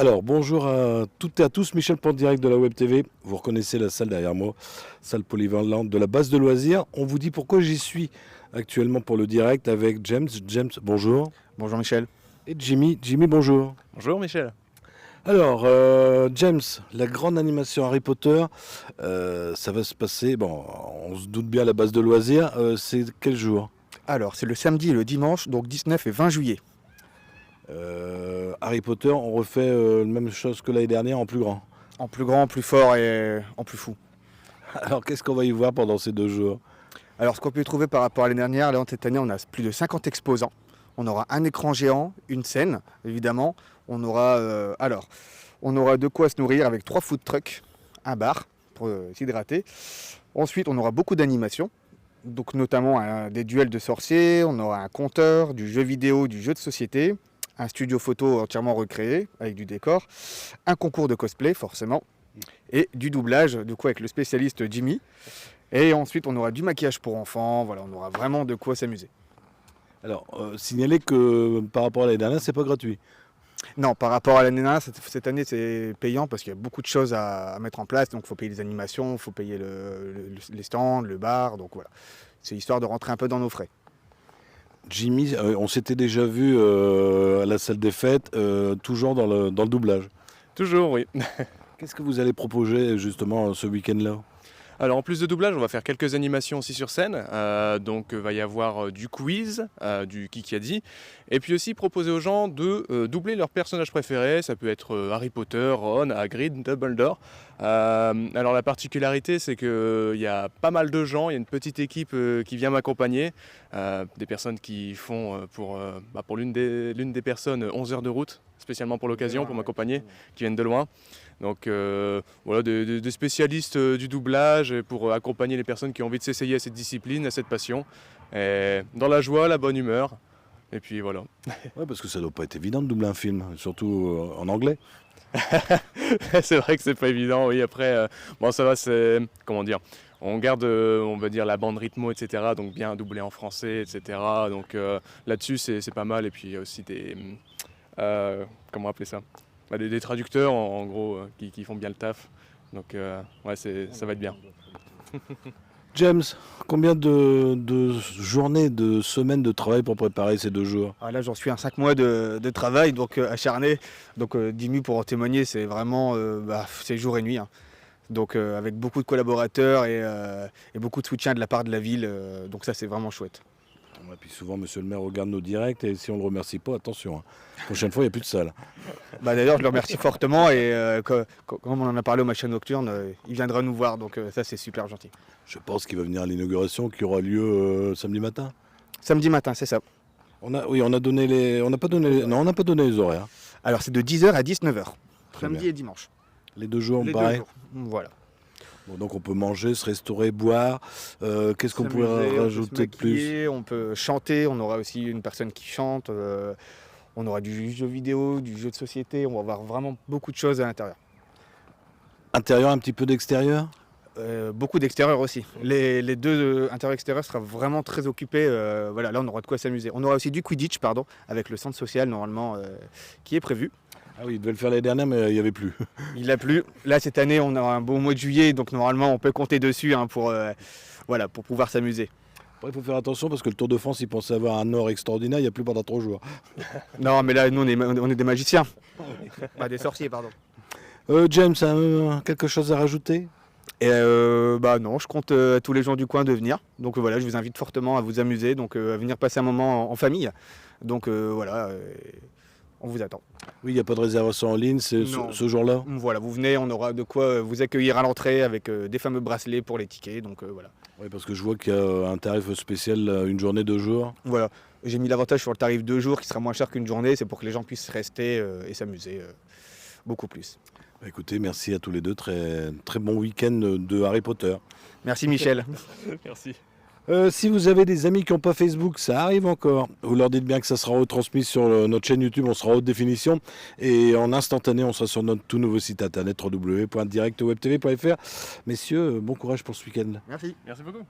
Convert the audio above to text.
Alors, bonjour à toutes et à tous, Michel pour le direct de la Web TV. Vous reconnaissez la salle derrière moi, salle polyvalente de la base de loisirs. On vous dit pourquoi j'y suis actuellement pour le direct avec James. James, bonjour. Bonjour Michel. Et Jimmy. Jimmy, bonjour. Bonjour Michel. Alors, James, la grande animation Harry Potter, ça va se passer, bon, on se doute bien à la base de loisirs, c'est quel jour? Alors c'est le samedi et le dimanche, donc 19 et 20 juillet. Harry Potter, on refait la même chose que l'année dernière en plus grand. En plus grand, en plus fort et en plus fou. Alors, qu'est-ce qu'on va y voir pendant ces 2 jours? Alors ce qu'on peut trouver par rapport à l'année dernière, là cette année on a plus de 50 exposants. On aura un écran géant, une scène évidemment. On aura de quoi se nourrir avec 3 food trucks, un bar pour s'hydrater. Ensuite on aura beaucoup d'animations. Donc notamment des duels de sorciers, on aura un compteur, du jeu vidéo, du jeu de société, un studio photo entièrement recréé avec du décor, un concours de cosplay forcément, et du doublage, du coup avec le spécialiste Jimmy. Et ensuite on aura du maquillage pour enfants, voilà, on aura vraiment de quoi s'amuser. Alors, signaler que par rapport à l'année dernière, c'est pas gratuit. Non, par rapport à l'année dernière, cette année c'est payant parce qu'il y a beaucoup de choses à mettre en place, donc il faut payer les animations, il faut payer les stands, le bar, donc voilà. C'est histoire de rentrer un peu dans nos frais. Jimmy, on s'était déjà vu à la salle des fêtes, toujours dans le doublage. Toujours, oui. Qu'est-ce que vous allez proposer justement ce week-end-là? Alors en plus de doublage, on va faire quelques animations aussi sur scène. Donc va y avoir du quiz, du Qui a dit. Et puis aussi proposer aux gens de doubler leur personnage préféré. Ça peut être Harry Potter, Ron, Hagrid, Dumbledore. Alors la particularité, c'est qu'il y a pas mal de gens. Il y a une petite équipe qui vient m'accompagner. Des personnes qui font pour l'une des personnes 11 heures de route, spécialement pour l'occasion, pour m'accompagner, qui viennent de loin. Donc voilà, des spécialistes du doublage pour accompagner les personnes qui ont envie de s'essayer à cette discipline, à cette passion. Et dans la joie, la bonne humeur. Et puis voilà. Ouais, parce que ça doit pas être évident de doubler un film, surtout en anglais. C'est vrai que c'est pas évident, oui. Après, bon, ça va, c'est. Comment dire? On garde, on va dire, la bande rythmo, etc. Donc bien doublé en français, etc. Donc là-dessus, c'est pas mal. Et puis il y a aussi des. Comment appeler ça? Des traducteurs en gros qui font bien le taf. Donc ouais, ça va être bien. James, combien de journées, de semaines de travail pour préparer ces 2 jours? Ah, là j'en suis à 5 mois de travail, donc acharné. Donc Jimmy pour en témoigner, c'est vraiment c'est jour et nuit. Hein. Donc avec beaucoup de collaborateurs et beaucoup de soutien de la part de la ville. Donc ça c'est vraiment chouette. Et puis souvent, monsieur le maire regarde nos directs et si on ne le remercie pas, attention. Prochaine fois, il n'y a plus de salle. D'ailleurs, je le remercie fortement et comme on en a parlé au machin nocturne, il viendra nous voir, donc ça c'est super gentil. Je pense qu'il va venir à l'inauguration qui aura lieu samedi matin. Samedi matin, c'est ça. On n'a pas donné les horaires. Alors c'est de 10h à 19h, samedi bien. et dimanche. Les 2 jours, Les 2 pareil. jours. Voilà. Bon, donc on peut manger, se restaurer, boire. Qu'est-ce qu'on pourrait rajouter de plus? On peut chanter, on aura aussi une personne qui chante, on aura du jeu vidéo, du jeu de société, on va avoir vraiment beaucoup de choses à l'intérieur. Intérieur, un petit peu d'extérieur? Beaucoup d'extérieur aussi. Les deux intérieur-extérieur sera vraiment très occupés. Voilà, là on aura de quoi s'amuser. On aura aussi du Quidditch, avec le centre social normalement qui est prévu. Ah oui, il devait le faire l'année dernière, mais il n'y avait plus. Il a plu. Là cette année on a un beau mois de juillet, donc normalement on peut compter dessus pour pouvoir s'amuser. Après, il faut faire attention parce que le Tour de France, il pensait avoir un or extraordinaire, il n'y a plus pendant 3 jours. Non mais là nous on est des magiciens. Des sorciers pardon. James, quelque chose à rajouter? Et non, je compte à tous les gens du coin de venir. Donc voilà, je vous invite fortement à vous amuser, donc à venir passer un moment en famille. Donc voilà, on vous attend. Oui, il n'y a pas de réservation en ligne, c'est ce jour-là? Voilà, vous venez, on aura de quoi vous accueillir à l'entrée avec des fameux bracelets pour les tickets. Donc voilà. Oui, parce que je vois qu'il y a un tarif spécial, une journée, 2 jours. Voilà, j'ai mis l'avantage sur le tarif 2 jours qui sera moins cher qu'une journée. C'est pour que les gens puissent rester et s'amuser beaucoup plus. Écoutez, merci à tous les deux. Très, très bon week-end de Harry Potter. Merci Michel. Merci. Si vous avez des amis qui n'ont pas Facebook, ça arrive encore. Vous leur dites bien que ça sera retransmis sur notre chaîne YouTube, on sera en haute définition. Et en instantané, on sera sur notre tout nouveau site internet www.directwebtv.fr. Messieurs, bon courage pour ce week-end. Merci. Merci beaucoup.